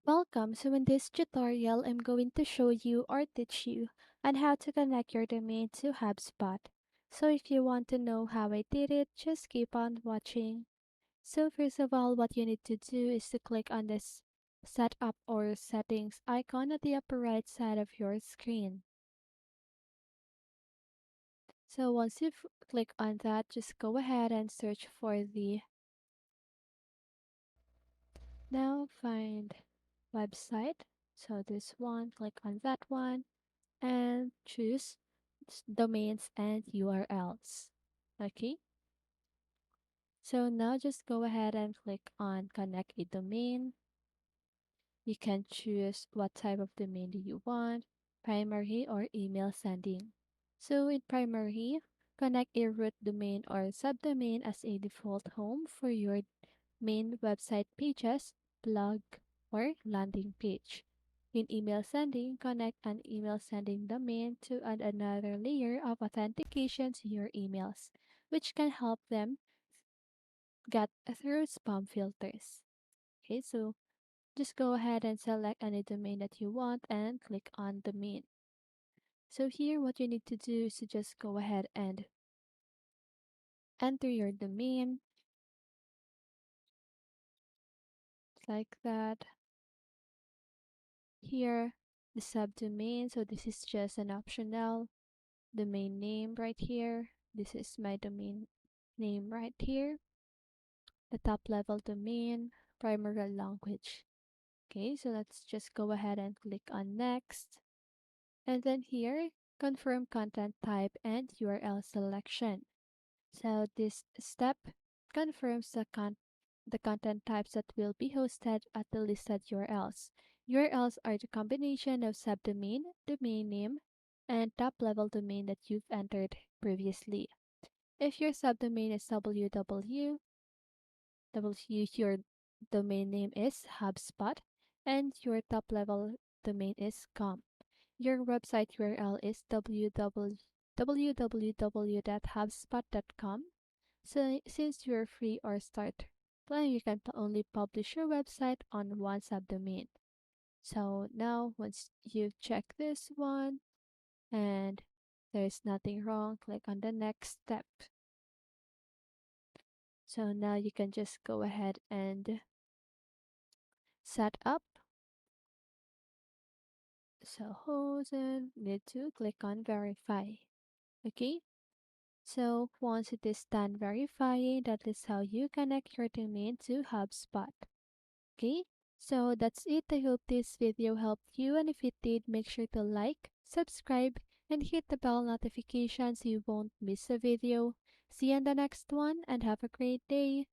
Welcome. So in this tutorial, I'm going to show you or teach you on how to connect your domain to HubSpot. So if you want to know how I did it, just keep on watching. So first of all, what you need to do is to click on this setup or settings icon at the upper right side of your screen. So once you've clicked on that, just go ahead and search for the now find website. So this one, click on that one and choose domains and URLs. Okay, so now just go ahead and click on connect a domain. You can choose what type of domain do you want, primary or email sending. So in primary, connect a root domain or subdomain as a default home for your main website pages, blog, or landing page. In email sending, connect an email sending domain to add another layer of authentication to your emails, which can help them get through spam filters. Okay, so just go ahead and select any domain that you want and click on domain. So here, what you need to do is to just go ahead and enter your domain like that. Here, the subdomain. So this is just an optional domain name right here. This is my domain name right here. The top level domain, primary language. Okay, so let's just go ahead and click on next. And then here, confirm content type and URL selection. So this step confirms the content types that will be hosted at the listed URLs. URLs are the combination of subdomain, domain name, and top-level domain that you've entered previously. If your subdomain is www, your domain name is HubSpot, and your top-level domain is com. Your website URL is www.hubspot.com. So since you're free or start plan, you can only publish your website on one subdomain. So now once you've checked this one and there's nothing wrong, click on the next step. So now you can just go ahead and set up. So host and need to click on verify. Okay. So once it is done verifying, that is how you connect your domain to HubSpot. Okay, so that's it. I hope this video helped you, and if it did, make sure to like, subscribe, and hit the bell notification so you won't miss a video. See you in the next one, and have a great day.